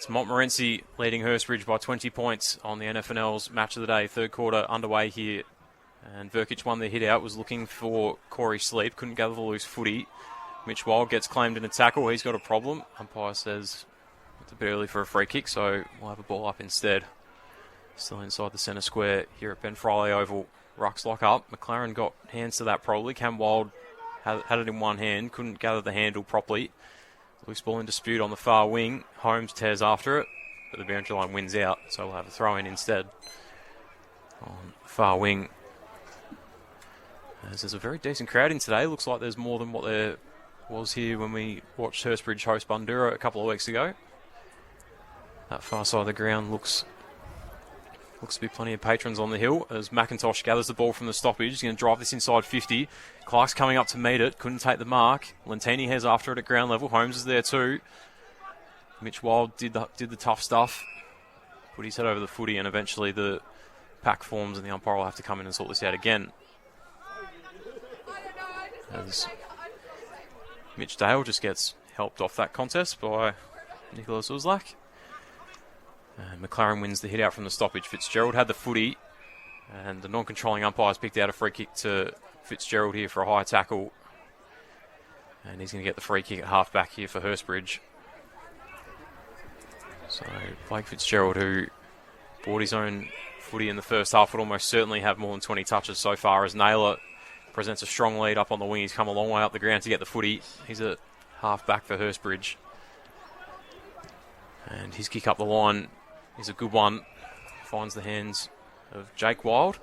It's Montmorency leading Hurstbridge by 20 points on the NFNL's Match of the Day. Third quarter underway here. And Verkic won the hit out, was looking for Corey Sleep, couldn't gather the loose footy. Mitch Wild gets claimed in a tackle. He's got a problem. Umpire says it's a bit early for a free kick, so we'll have a ball up instead. Still inside the centre square here at Ben Friley Oval. Rucks lock up. McLaren got hands to that probably. Cam Wild had it in one hand, couldn't gather the handle properly. Loose ball in dispute on the far wing. Holmes tears after it, but the boundary line wins out, so we'll have a throw in instead. On the far wing. As there's a very decent crowd in today. Looks like there's more than what there was here when we watched Hurstbridge host Bundoora a couple of weeks ago. That far side of the ground looks to be plenty of patrons on the hill as McIntosh gathers the ball from the stoppage. He's going to drive this inside 50. Clark's coming up to meet it. Couldn't take the mark. Lentini has after it at ground level. Holmes is there too. Mitch Wild did the tough stuff. Put his head over the footy, and eventually the pack forms and the umpire will have to come in and sort this out again. As Mitch Dale just gets helped off that contest by Nicholas Uzlak. And McLaren wins the hit out from the stoppage. Fitzgerald had the footy, and the non-controlling umpires picked out a free kick to Fitzgerald here for a high tackle. And he's going to get the free kick at half-back here for Hurstbridge. So Blake Fitzgerald, who bought his own footy in the first half, would almost certainly have more than 20 touches so far, as Naylor presents a strong lead up on the wing. He's come a long way up the ground to get the footy. He's at half-back for Hurstbridge. And his kick up the line is a good one. Finds the hands of Jake Wild.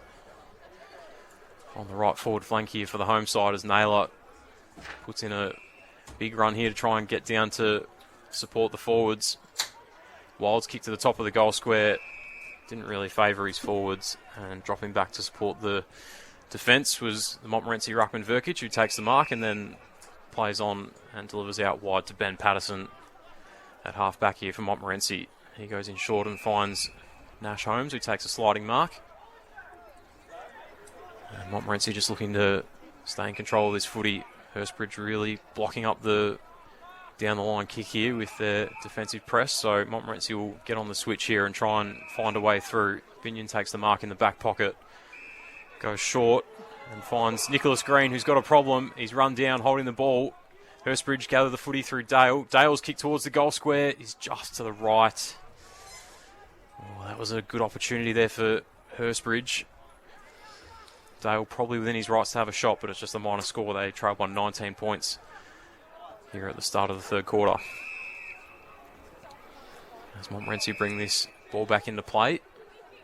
On the right forward flank here for the home side as Naylor puts in a big run here to try and get down to support the forwards. Wild's kick to the top of the goal square didn't really favour his forwards, and dropping back to support the defence was the Montmorency ruckman Verkic, who takes the mark and then plays on and delivers out wide to Ben Patterson at half-back here for Montmorency. He goes in short and finds Nash Holmes, who takes a sliding mark. And Montmorency just looking to stay in control of this footy. Hurstbridge really blocking up the down-the-line kick here with their defensive press. So Montmorency will get on the switch here and try and find a way through. Binion takes the mark in the back pocket. Goes short and finds Nicholas Green, who's got a problem. He's run down holding the ball. Hurstbridge gather the footy through Dale. Dale's kick towards the goal square is just to the right. Oh, that was a good opportunity there for Hurstbridge. Dale probably within his rights to have a shot, but it's just a minor score. They trail by 19 points here at the start of the third quarter. As Montmorency bring this ball back into play,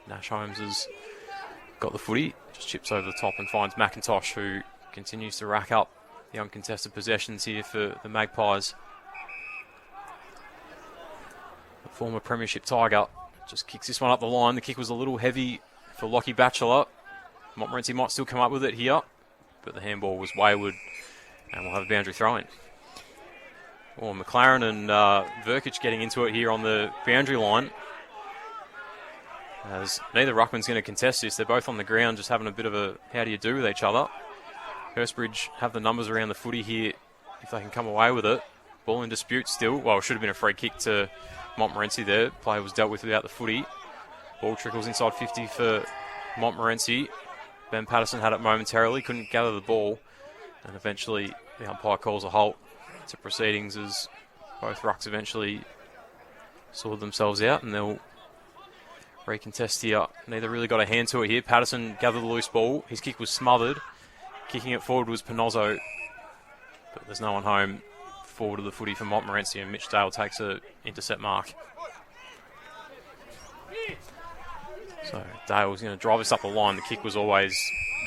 Nash Holmes has got the footy, just chips over the top and finds McIntosh, who continues to rack up the uncontested possessions here for the Magpies. The former Premiership Tiger just kicks this one up the line. The kick was a little heavy for Lockie Batchelor. Montmorency might still come up with it here, but the handball was wayward, and we'll have a boundary throw-in. Well, McLaren and Verkic getting into it here on the boundary line, as neither ruckman's going to contest this. They're both on the ground just having a bit of a how do you do with each other. Hurstbridge have the numbers around the footy here if they can come away with it. Ball in dispute still. Well, it should have been a free kick to Montmorency there. Play was dealt with without the footy. Ball trickles inside 50 for Montmorency. Ben Patterson had it momentarily, couldn't gather the ball, and eventually the umpire calls a halt to proceedings as both rucks eventually sorted themselves out, and they'll recontest here. Neither really got a hand to it here. Patterson gathered the loose ball. His kick was smothered. Kicking it forward was Panozzo, but there's no one home forward of the footy for Montmorency, and Mitch Dale takes a intercept mark. So Dale's going to drive this up the line. The kick was always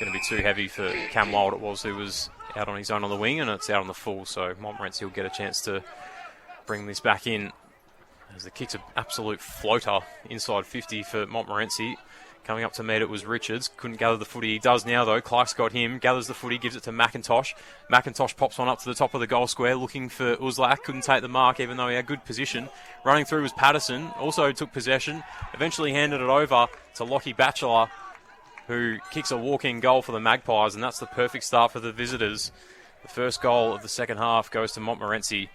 going to be too heavy for Cam Wild. It was, who was out on his own on the wing, and it's out on the full, so Montmorency will get a chance to bring this back in, as the kick's an absolute floater inside 50 for Montmorency. Coming up to meet it was Richards. Couldn't gather the footy. He does now, though. Clark's got him. Gathers the footy, gives it to McIntosh. McIntosh pops one up to the top of the goal square, looking for Uzlak. Couldn't take the mark, even though he had good position. Running through was Patterson. Also took possession. Eventually handed it over to Lockie Batchelor, who kicks a walk-in goal for the Magpies, and that's the perfect start for the visitors. The first goal of the second half goes to Montmorency.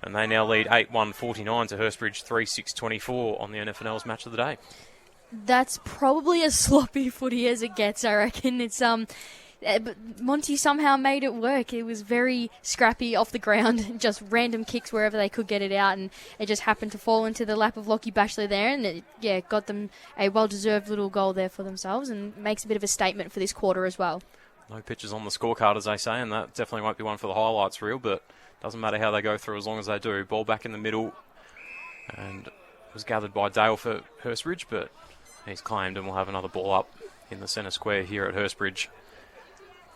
And they now lead 8-1-49 to Hurstbridge 3-6-24 on the NFNL's match of the day. That's probably as sloppy footy as it gets, I reckon. It's but Monty somehow made it work. It was very scrappy off the ground, just random kicks wherever they could get it out, and it just happened to fall into the lap of Lockie Batchelor there, and it got them a well-deserved little goal there for themselves, and makes a bit of a statement for this quarter as well. No pictures on the scorecard, as they say, and that definitely won't be one for the highlights reel, but doesn't matter how they go through as long as they do. Ball back in the middle, and was gathered by Dale for Hurstbridge, but he's claimed, and we'll have another ball up in the centre square here at Hurstbridge.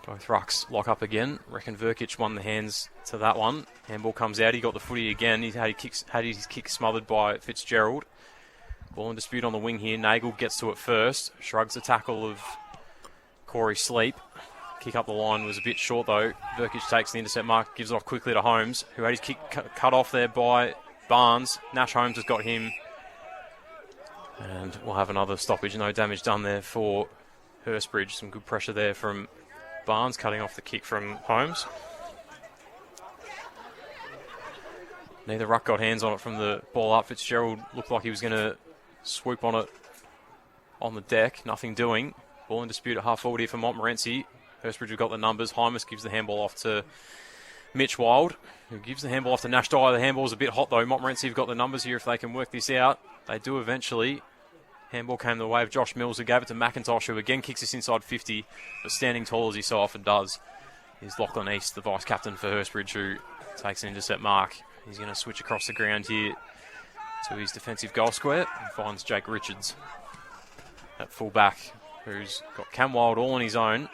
Both rucks lock up again. Reckon Verkic won the hands to that one. Handball comes out. He got the footy again. He had his kick smothered by Fitzgerald. Ball in dispute on the wing here. Nagel gets to it first. Shrugs the tackle of Corey Sleep. Kick up the line was a bit short though. Verkic takes the intercept mark. Gives it off quickly to Holmes, who had his kick cut off there by Barnes. Nash Holmes has got him. And we'll have another stoppage. No damage done there for Hurstbridge. Some good pressure there from Barnes, cutting off the kick from Holmes. Neither ruck got hands on it from the ball up. Fitzgerald looked like he was going to swoop on it on the deck. Nothing doing. Ball in dispute at half forward here for Montmorency. Hurstbridge have got the numbers. Hymus gives the handball off to Mitch Wild, who gives the handball off to Nash Dyer. The handball's a bit hot though. Montmorency have got the numbers here if they can work this out. They do eventually. Handball came the way of Josh Mills, who gave it to McIntosh, who again kicks this inside 50, but standing tall as he so often does is Lachlan East, the vice-captain for Hurstbridge, who takes an intercept mark. He's going to switch across the ground here to his defensive goal square and finds Jake Richards at full-back, who's got Cam Wild all on his own.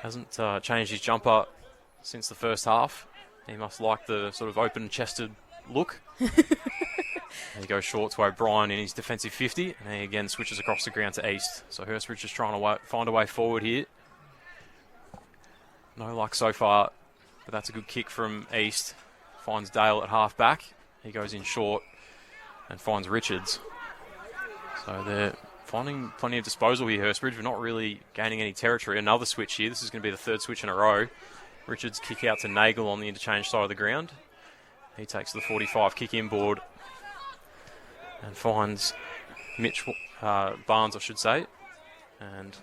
Hasn't changed his jumper since the first half. He must like the sort of open-chested look. He goes short to O'Brien in his defensive 50, and he again switches across the ground to East. So Hurstbridge is trying to find a way forward here. No luck so far, but that's a good kick from East. Finds Dale at half-back. He goes in short and finds Richards. So they're finding plenty of disposal here, Hurstbridge. We're not really gaining any territory. Another switch here. This is going to be the third switch in a row. Richards kick out to Nagel on the interchange side of the ground. He takes the 45 kick inboard and finds Mitch Barnes, I should say. And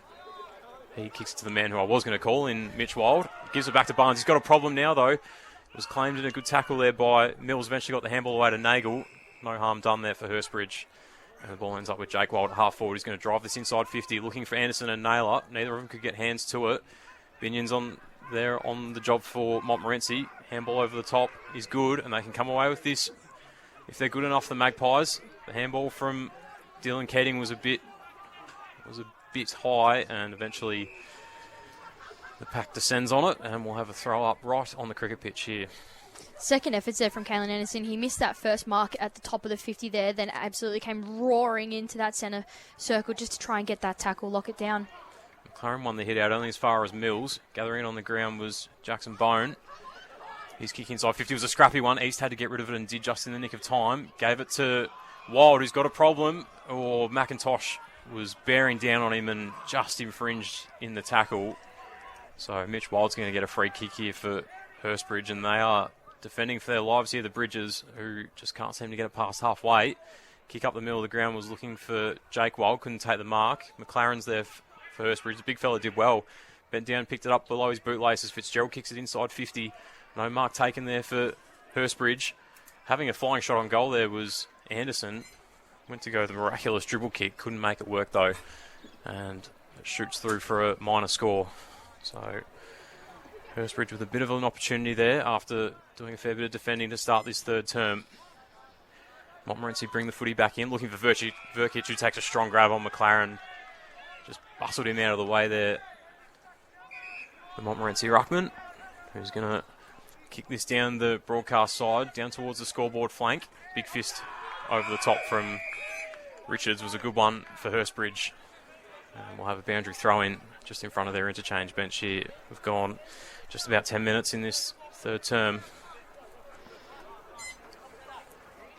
he kicks it to the man who I was going to call in Mitch Wild. Gives it back to Barnes. He's got a problem now, though. It was claimed in a good tackle there by Mills. Eventually got the handball away to Nagel. No harm done there for Hurstbridge. And the ball ends up with Jake Wild at half forward. He's going to drive this inside 50, looking for Anderson and Naylor. Neither of them could get hands to it. Binion's on there on the job for Montmorency. Handball over the top is good, and they can come away with this if they're good enough, the Magpies. The handball from Dylan Keating was a bit high, and eventually the pack descends on it, and we'll have a throw up right on the cricket pitch here. Second efforts there from Kalen Anderson. He missed that first mark at the top of the 50 there, then absolutely came roaring into that centre circle just to try and get that tackle, lock it down. McLaren won the hit out only as far as Mills. Gathering on the ground was Jackson Bone. His kick inside 50 was a scrappy one. East had to get rid of it and did just in the nick of time. Gave it to Wild, who's got a problem, or McIntosh was bearing down on him and just infringed in the tackle. So Mitch Wild's going to get a free kick here for Hurstbridge, and they are defending for their lives here, the Bridges, who just can't seem to get it past halfway. Kick up the middle of the ground was looking for Jake Wild, couldn't take the mark. McLaren's there for Hurstbridge. The big fella did well. Bent down, picked it up below his bootlaces. Fitzgerald kicks it inside 50. No mark taken there for Hurstbridge. Having a flying shot on goal there was Anderson. Went to go the miraculous dribble kick. Couldn't make it work though. And it shoots through for a minor score. So Hurstbridge with a bit of an opportunity there after doing a fair bit of defending to start this third term. Montmorency bring the footy back in, looking for Verkic, who takes a strong grab on McLaren. Just bustled him out of the way there. The Montmorency ruckman, who's going to kick this down the broadcast side, down towards the scoreboard flank. Big fist over the top from Richards was a good one for Hurstbridge. And we'll have a boundary throw in just in front of their interchange bench here. We've gone just about 10 minutes in this third term.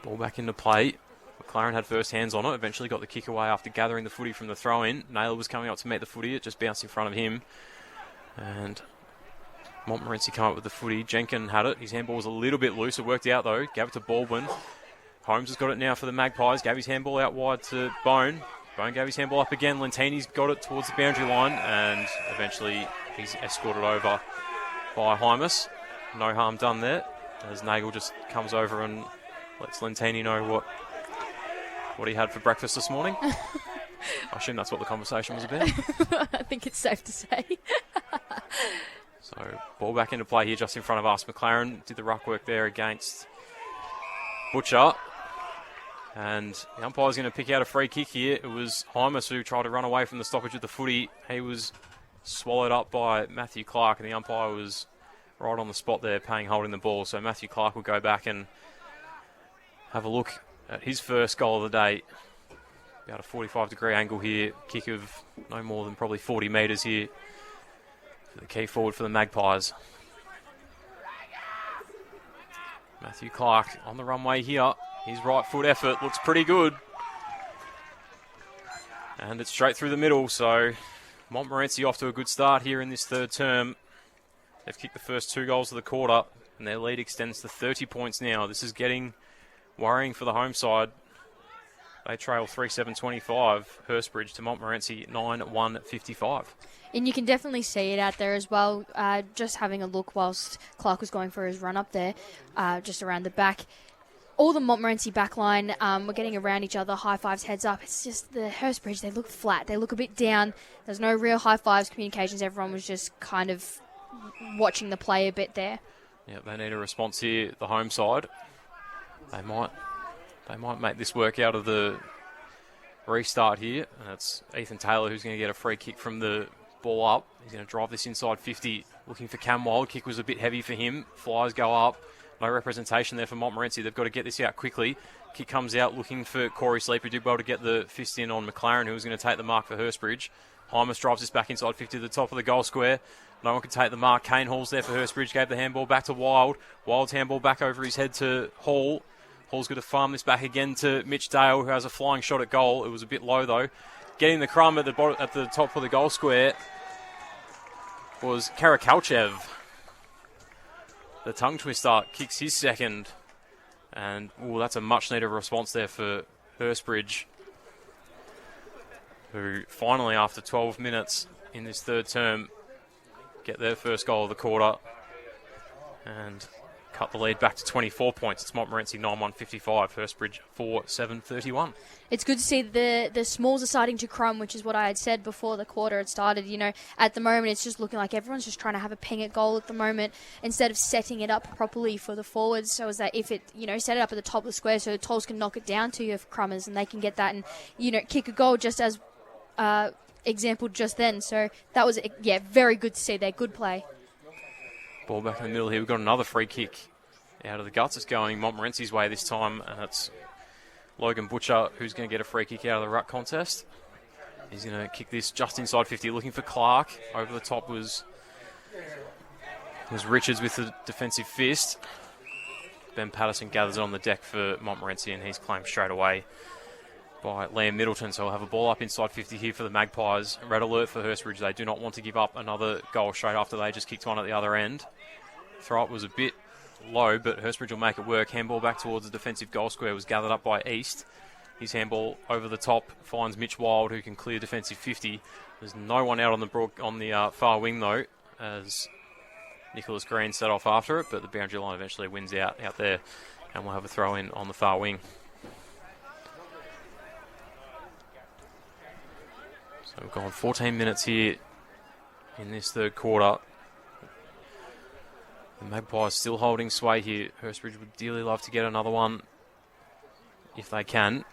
Ball back into play. McLaren had first hands on it, eventually got the kick away after gathering the footy from the throw-in. Naylor was coming up to meet the footy, it just bounced in front of him. And Montmorency come up with the footy. Jenkins had it. His handball was a little bit loose. It worked out, though. Gave it to Baldwin. Holmes has got it now for the Magpies. Gave his handball out wide to Bone. Bone gave his handball up again. Lentini's got it towards the boundary line, and eventually he's escorted over by Hymas. No harm done there, as Nagel just comes over and lets Lentini know what he had for breakfast this morning. I assume that's what the conversation was about. I think it's safe to say. So, ball back into play here just in front of us. McLaren did the ruck work there against Butcher. And the umpire's going to pick out a free kick here. It was Hymas who tried to run away from the stoppage of the footy. He was swallowed up by Matthew Clark, and the umpire was right on the spot there, holding the ball. So Matthew Clark will go back and have a look at his first goal of the day. About a 45-degree angle here. Kick of no more than probably 40 metres here for the key forward for the Magpies. Matthew Clark on the runway here. His right foot effort looks pretty good. And it's straight through the middle, so Montmorency off to a good start here in this third term. They've kicked the first 2 goals of the quarter, and their lead extends to 30 points now. This is getting worrying for the home side. They trail 3-7-25, Hurstbridge to Montmorency 9-1-55. And you can definitely see it out there as well. Just having a look whilst Clark was going for his run up there, just around the back. All the Montmorency backline were getting around each other, high fives, heads up. It's just the Hurstbridge, they look flat. They look a bit down. There's no real high fives, communications. Everyone was just kind of watching the play a bit there. Yeah, they need a response here, the home side. They might make this work out of the restart here. And it's Ethan Taylor who's going to get a free kick from the ball up. He's going to drive this inside 50, looking for Cam Wild. Kick was a bit heavy for him. Flyers go up. No representation there for Montmorency. They've got to get this out quickly. Kick comes out looking for Corey Sleep, who did well to get the fist in on McLaren, who was going to take the mark for Hurstbridge. Hymas drives this back inside 50 to the top of the goal square. No one can take the mark. Kane Hall's there for Hurstbridge. Gave the handball back to Wild. Wild's handball back over his head to Hall. Hall's going to farm this back again to Mitch Dale, who has a flying shot at goal. It was a bit low, though. Getting the crumb at the top of the goal square was Karakalchev. The tongue twister kicks his second. And that's a much needed response there for Hurstbridge, who finally, after 12 minutes in this third term, get their first goal of the quarter and cut the lead back to 24 points. It's Montmorency 9-1-55, Hurstbridge 4-7-31. It's good to see the smalls are starting to crumb, which is what I had said before the quarter had started. You know, at the moment, it's just looking like everyone's just trying to have a ping at goal at the moment instead of setting it up properly for the forwards. So as that if it, set it up at the top of the square so the Tolls can knock it down to your crummers and they can get that and, kick a goal just as example just then. So that was, very good to see there. Good play. Ball back in the middle here. We've got another free kick out of the guts. It's going Montmorency's way this time, and it's Logan Butcher who's going to get a free kick out of the ruck contest. He's going to kick this just inside 50, looking for Clark. Over the top was Richards with the defensive fist. Ben Patterson gathers it on the deck for Montmorency, and he's claimed straight away by Liam Middleton. So we'll have a ball up inside 50 here for the Magpies. Red alert for Hurstbridge. They do not want to give up another goal straight after they just kicked one at the other end. Throw up was a bit low, but Hurstbridge will make it work. Handball back towards the defensive goal square was gathered up by East. His handball over the top finds Mitch Wild, who can clear defensive 50. There's no one out on the far wing, though, as Nicholas Green set off after it, but the boundary line eventually wins out there, and we'll have a throw in on the far wing. So we've gone 14 minutes here in this third quarter. The Magpies still holding sway here. Hurstbridge would dearly love to get another one if they can.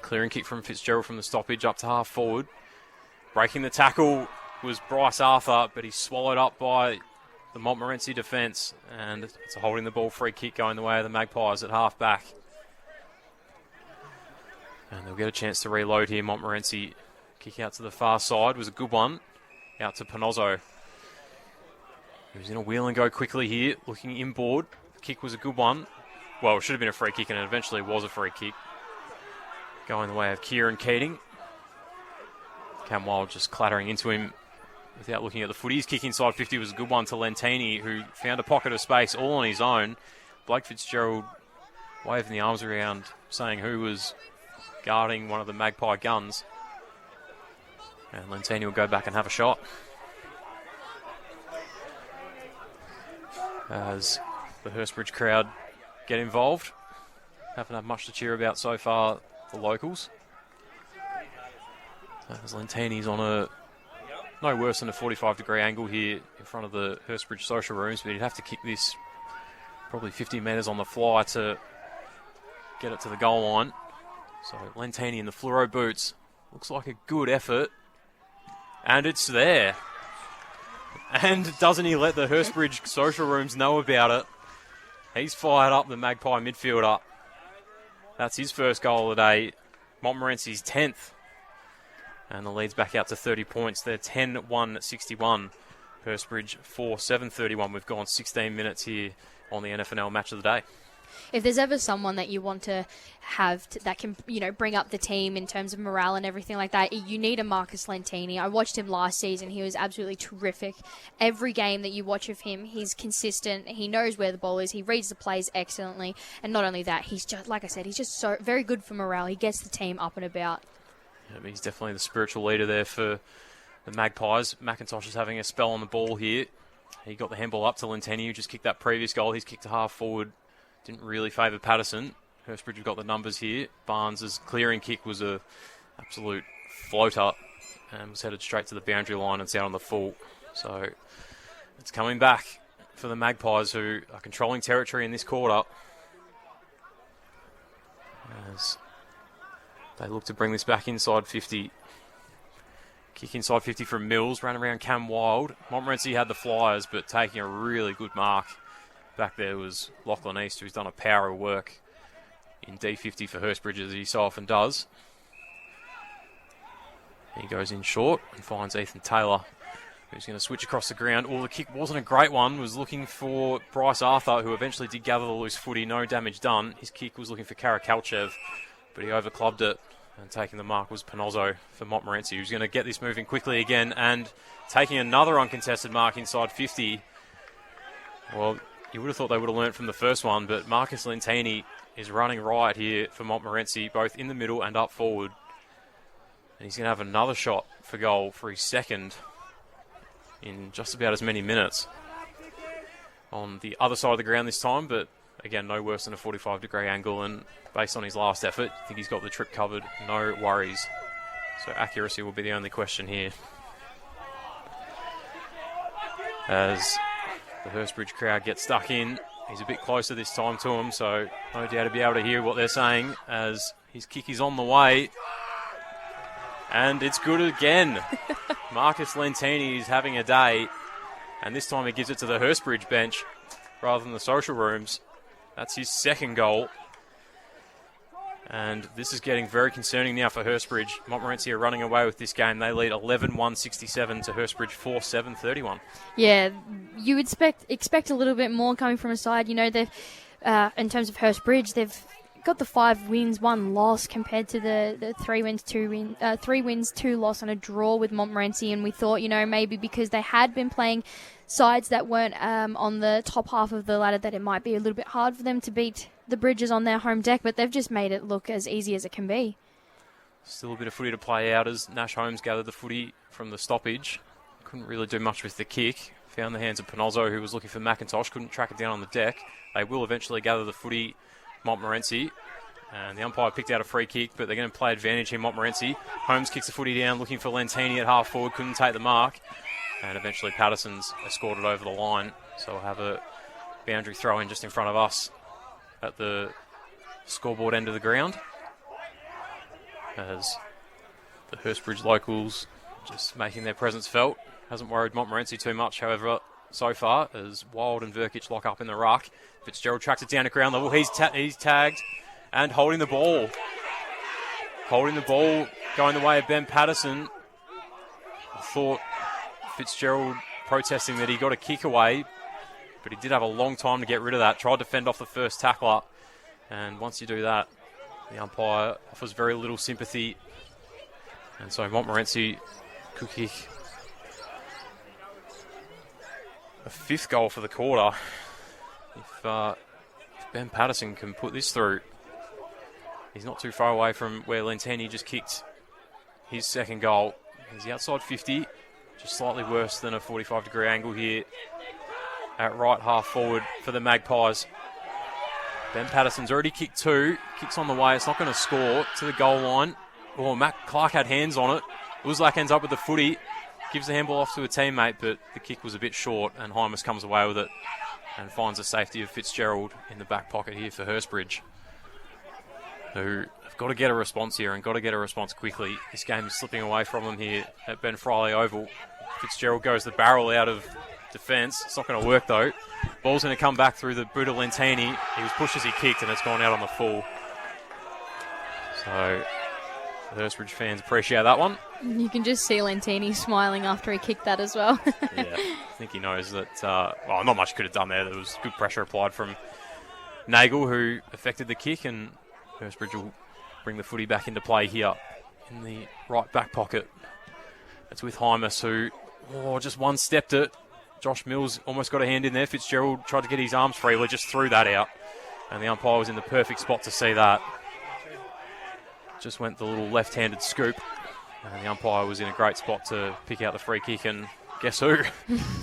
Clearing kick from Fitzgerald from the stoppage up to half forward. Breaking the tackle was Bryce Arthur, but he's swallowed up by the Montmorency defence, and it's a holding the ball free kick going the way of the Magpies at half back. And they'll get a chance to reload here. Montmorency kick out to the far side was a good one. Out to Panozzo. He was in a wheel and go quickly here, looking inboard. The kick was a good one. Well, it should have been a free kick, and it eventually was a free kick. Going the way of Kieran Keating. Cam Wild just clattering into him without looking at the footy. His kick inside 50 was a good one to Lentini, who found a pocket of space all on his own. Blake Fitzgerald waving the arms around, saying who was guarding one of the Magpie guns. And Lentini will go back and have a shot. As the Hurstbridge crowd get involved. Haven't had much to cheer about so far, the locals. As Lentini's on a no worse than a 45-degree angle here in front of the Hurstbridge social rooms, but he'd have to kick this probably 50 metres on the fly to get it to the goal line. So Lentini in the fluoro boots. Looks like a good effort. And it's there. And doesn't he let the Hurstbridge social rooms know about it? He's fired up the Magpie midfielder. That's his first goal of the day. Montmorency's 10th. And the lead's back out to 30 points. They're 10-1-61. Hurstbridge 4-7-31. We've gone 16 minutes here on the NFNL match of the day. If there's ever someone that you want to have that can, bring up the team in terms of morale and everything like that, you need a Marcus Lentini. I watched him last season. He was absolutely terrific. Every game that you watch of him, he's consistent. He knows where the ball is. He reads the plays excellently. And not only that, he's just, like I said, he's just so very good for morale. He gets the team up and about. Yeah, he's definitely the spiritual leader there for the Magpies. McIntosh is having a spell on the ball here. He got the handball up to Lentini, who just kicked that previous goal. He's kicked to half forward. Didn't really favour Patterson. Hurstbridge have got the numbers here. Barnes' clearing kick was a absolute floater and was headed straight to the boundary line and it's out on the full. So it's coming back for the Magpies, who are controlling territory in this quarter, as they look to bring this back inside 50. Kick inside 50 from Mills, ran around Cam Wild. Montmorency had the flyers, but taking a really good mark. Back there was Lachlan East, who's done a power of work in D50 for Hurstbridge, as he so often does. He goes in short and finds Ethan Taylor, who's going to switch across the ground. The kick wasn't a great one. Was looking for Bryce Arthur, who eventually did gather the loose footy. No damage done. His kick was looking for Karakalchev, but he overclubbed it. And taking the mark was Panozzo for Montmorency, who's going to get this moving quickly again and taking another uncontested mark inside 50. Well, you would have thought they would have learnt from the first one, but Marcus Lentini is running riot here for Montmorency, both in the middle and up forward. And he's going to have another shot for goal for his second in just about as many minutes. On the other side of the ground this time, but again, no worse than a 45-degree angle, and based on his last effort, I think he's got the trip covered, no worries. So accuracy will be the only question here. As the Hurstbridge crowd gets stuck in, he's a bit closer this time to him, so no doubt to be able to hear what they're saying as his kick is on the way. And it's good again. Marcus Lentini is having a day, and this time he gives it to the Hurstbridge bench rather than the social rooms. That's his second goal. And this is getting very concerning now for Hurstbridge. Montmorency are running away with this game. They lead 11-1-67 to Hurstbridge 4-7-31. Yeah, you would expect a little bit more coming from a side. They've in terms of Hurstbridge, they've got the 5 wins, 1 loss compared to the 3 wins, 2 loss, and a draw with Montmorency. And we thought, maybe because they had been playing sides that weren't on the top half of the ladder, that it might be a little bit hard for them to beat the Bridges on their home deck, but they've just made it look as easy as it can be. Still a bit of footy to play out as Nash Holmes gathered the footy from the stoppage. Couldn't really do much with the kick. Found the hands of Panozzo, who was looking for McIntosh. Couldn't track it down on the deck. They will eventually gather the footy, Montmorency. And the umpire picked out a free kick, but they're going to play advantage here, Montmorency. Holmes kicks the footy down, looking for Lentini at half forward. Couldn't take the mark. And eventually Patterson's escorted over the line. So we'll have a boundary throw in just in front of us at the scoreboard end of the ground, as the Hurstbridge locals just making their presence felt. Hasn't worried Montmorency too much, however, so far, as Wild and Verkic lock up in the ruck. Fitzgerald tracks it down to ground level. He's tagged and holding the ball. Holding the ball, going the way of Ben Patterson. I thought Fitzgerald protesting that he got a kick away, but he did have a long time to get rid of that. Tried to fend off the first tackler, and once you do that, the umpire offers very little sympathy, and so Montmorency could kick a 5th goal for the quarter. If Ben Patterson can put this through, he's not too far away from where Lentini just kicked his 2nd goal. He's the outside 50, just slightly worse than a 45-degree angle here at right half forward for the Magpies. Ben Patterson's already kicked 2, kicks on the way, it's not going to score to the goal line. Oh, Matt Clark had hands on it. Uzlak ends up with the footy, gives the handball off to a teammate, but the kick was a bit short and Hymas comes away with it and finds the safety of Fitzgerald in the back pocket here for Hurstbridge, who have got to get a response here and got to get a response quickly. This game is slipping away from them here at Ben Friley Oval. Fitzgerald goes the barrel out of defence. It's not going to work though. Ball's going to come back through the boot of Lentini. He was pushed as he kicked and it's gone out on the full. So the Hurstbridge fans appreciate that one. You can just see Lentini smiling after he kicked that as well. Yeah, I think he knows that, well, not much could have done there. There was good pressure applied from Nagel, who affected the kick, and Hurstbridge will bring the footy back into play here in the right back pocket. It's with Hymas, who just one-stepped it. Josh Mills almost got a hand in there. Fitzgerald tried to get his arms free, just threw that out. And the umpire was in the perfect spot to see that. Just went the little left-handed scoop. And the umpire was in a great spot to pick out the free kick. And guess who?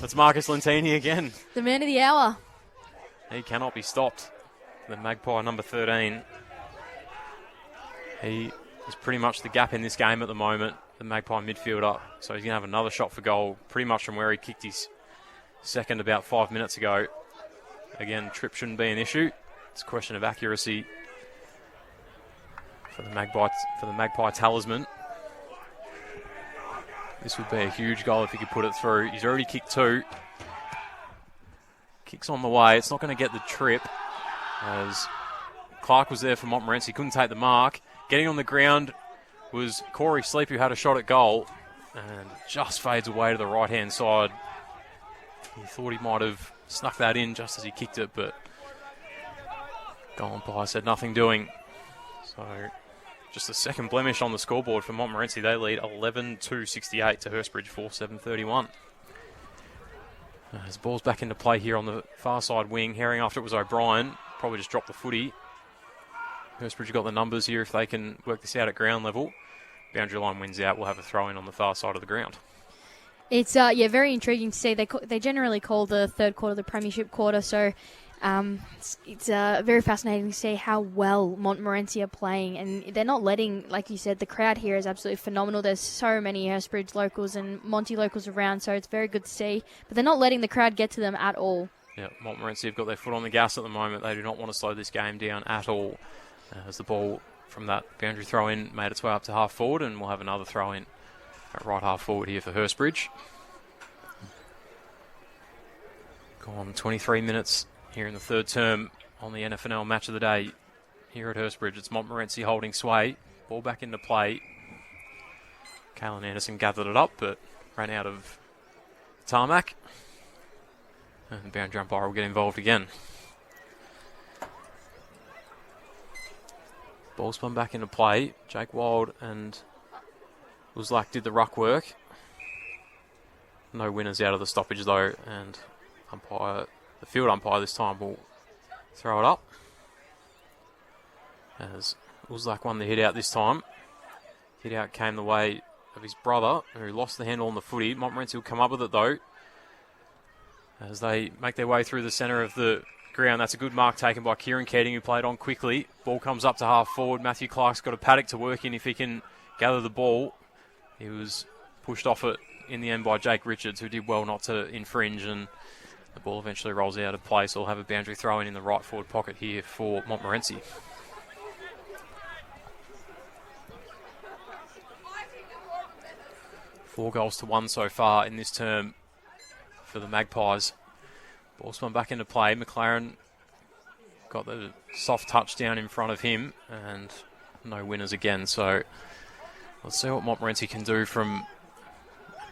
It's Marcus Lentini again. The man of the hour. He cannot be stopped. The Magpie number 13. He is pretty much the gap in this game at the moment, the Magpie midfielder. So he's going to have another shot for goal, pretty much from where he kicked his 2nd about 5 minutes ago. Again, trip shouldn't be an issue. It's a question of accuracy for the Magpie talisman. This would be a huge goal if he could put it through. He's already kicked 2. Kicks on the way. It's not going to get the trip, as Clark was there for Montmorency. Couldn't take the mark. Getting on the ground was Corey Sleep, who had a shot at goal and just fades away to the right-hand side. He thought he might have snuck that in just as he kicked it, but goal umpire said nothing doing. So just a 2nd blemish on the scoreboard for Montmorency. They lead 11-68 to Hurstbridge 4-7-31. As the ball's back into play here on the far side wing. Herring, after it was O'Brien, probably just dropped the footy. Hurstbridge have got the numbers here if they can work this out at ground level. Boundary line wins out. We'll have a throw-in on the far side of the ground. It's very intriguing to see. They generally call the 3rd quarter the premiership quarter, so it's very fascinating to see how well Montmorency are playing, and they're not letting, like you said, the crowd here is absolutely phenomenal. There's so many Hurstbridge locals and Monty locals around, so it's very good to see, but they're not letting the crowd get to them at all. Yeah, Montmorency have got their foot on the gas at the moment. They do not want to slow this game down at all, as the ball from that boundary throw-in made its way up to half forward, and we'll have another throw-in at right half forward here for Hurstbridge. Gone 23 minutes here in the 3rd term on the NFNL match of the day here at Hurstbridge. It's Montmorency holding sway. Ball back into play. Kalen Anderson gathered it up, but ran out of tarmac. And the boundary umpire will get involved again. Ball spun back into play. Jake Wild and Uzlak did the ruck work. No winners out of the stoppage though, and the field umpire this time will throw it up. As Uzlak won the hit out this time. Hit out came the way of his brother, who lost the handle on the footy. Montmorency will come up with it though, as they make their way through the centre of the ground. That's a good mark taken by Kieran Keating, who played on quickly. Ball comes up to half forward. Matthew Clark's got a paddock to work in if he can gather the ball. He was pushed off it in the end by Jake Richards, who did well not to infringe, and the ball eventually rolls out of play, so we'll have a boundary throw in the right forward pocket here for Montmorency. Four goals to 1 so far in this term for the Magpies. Ball spun back into play. McLaren got the soft touchdown in front of him, and no winners again. So let's see what Montmorency can do from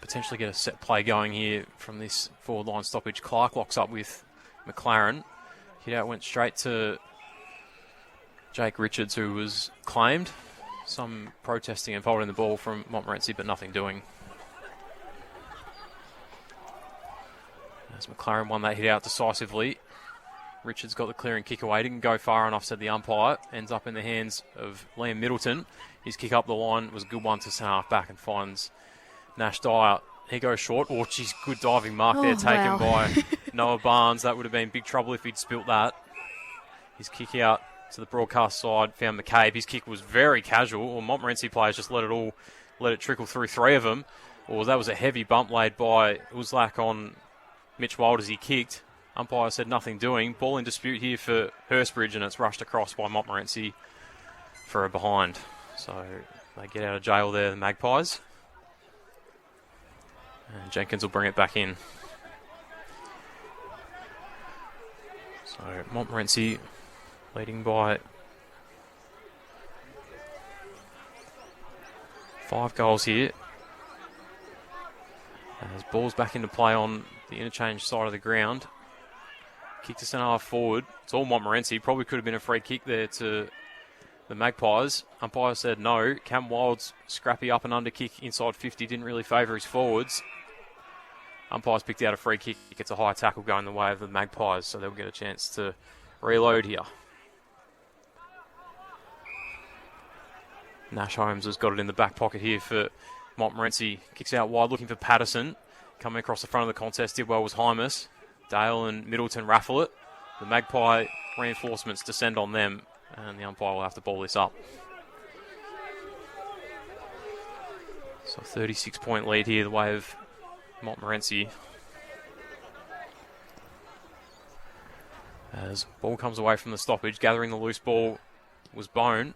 potentially get a set play going here from this forward line stoppage. Clark locks up with McLaren. Hit out went straight to Jake Richards, who was claimed. Some protesting and holding the ball from Montmorency, but nothing doing. As McLaren won that hit out decisively. Richards got the clearing kick away. Didn't go far enough, said the umpire. Ends up in the hands of Liam Middleton. His kick up the line was a good one to centre half back and finds Nash Dyer. He goes short. Oh, geez, good diving mark there taken by Noah Barnes. That would have been big trouble if he'd spilt that. His kick out to the broadcast side found McCabe. His kick was very casual. Well, Montmorency players just let it trickle through three of them. Well, that was a heavy bump laid by Uzlak on Mitch Wild as he kicked. Umpire said nothing doing. Ball in dispute here for Hurstbridge, and it's rushed across by Montmorency for a behind. So they get out of jail there, the Magpies. And Jenkins will bring it back in. So Montmorency leading by 5 goals here. As ball's back into play on the interchange side of the ground. Kick to centre half forward. It's all Montmorency. Probably could have been a free kick there to the Magpies. Umpire said no. Cam Wild's scrappy up and under kick inside 50 didn't really favour his forwards. Umpire's picked out a free kick. It's a high tackle going the way of the Magpies, so they'll get a chance to reload here. Nash Holmes has got it in the back pocket here for Montmorency. Kicks out wide looking for Patterson. Coming across the front of the contest did well was Hymus. Dale and Middleton raffle it. The Magpie reinforcements descend on them, and the umpire will have to ball this up. So 36-point lead here the way of Montmorency. As ball comes away from the stoppage, gathering the loose ball was Bone.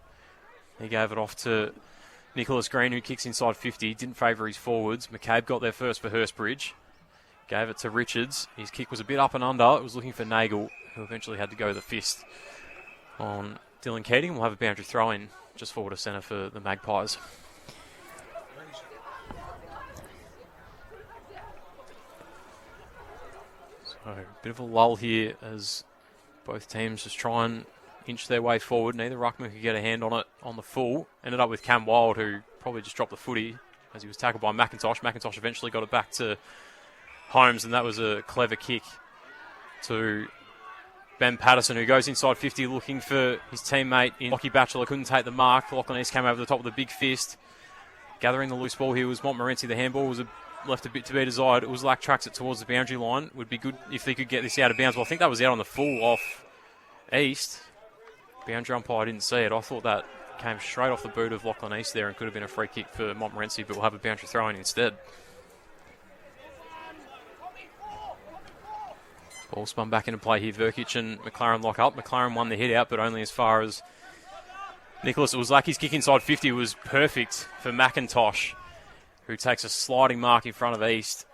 He gave it off to Nicholas Green, who kicks inside 50. Didn't favour his forwards. McCabe got there first for Hurstbridge. Gave it to Richards. His kick was a bit up and under. It was looking for Nagel, who eventually had to go the fist on Dylan Keating. We'll have a boundary throw in just forward of centre for the Magpies. So a bit of a lull here as both teams just try and inch their way forward. Neither ruckman could get a hand on it on the full. Ended up with Cam Wild, who probably just dropped the footy as he was tackled by McIntosh. McIntosh eventually got it back to Holmes, and that was a clever kick to Ben Patterson, who goes inside 50 looking for his teammate in Lockie Batchelor. Couldn't take the mark. Lachlan East came over the top with a big fist. Gathering the loose ball here was Montmorency. The handball was left a bit to be desired. It was Uzlak tracks it towards the boundary line. Would be good if he could get this out of bounds. Well, I think that was out on the full off East. Boundary umpire didn't see it. I thought that came straight off the boot of Lachlan East there and could have been a free kick for Montmorency, but we'll have a boundary throw in instead. Ball spun back into play here. Verkic and McLaren lock up. McLaren won the hit out, but only as far as Nicholas. It was like his kick inside 50 was perfect for McIntosh, who takes a sliding mark in front of East.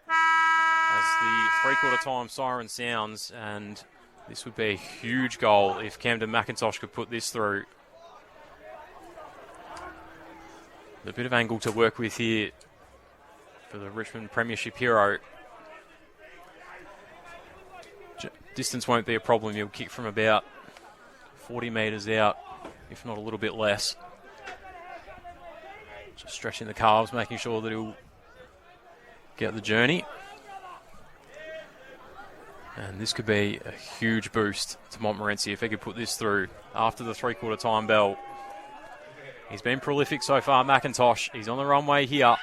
As the three-quarter time siren sounds, and this would be a huge goal if Camden McIntosh could put this through. A bit of angle to work with here for the Richmond Premiership hero. Distance won't be a problem. He'll kick from about 40 metres out, if not a little bit less. Just stretching the calves, making sure that he'll get the journey. And this could be a huge boost to Montmorency if he could put this through after the three-quarter time bell. He's been prolific so far, McIntosh. He's on the runway here.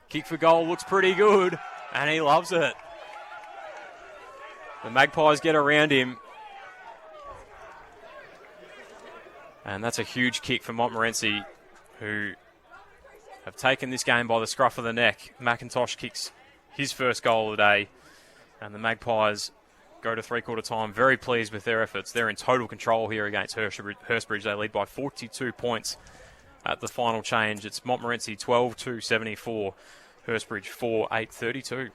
Kick for goal looks pretty good, and he loves it. The Magpies get around him. And that's a huge kick for Montmorency, who have taken this game by the scruff of the neck. McIntosh kicks his first goal of the day, and the Magpies go to three-quarter time. Very pleased with their efforts. They're in total control here against Hurstbridge. They lead by 42 points at the final change. It's Montmorency 12-2-74, Hurstbridge 4-8-32.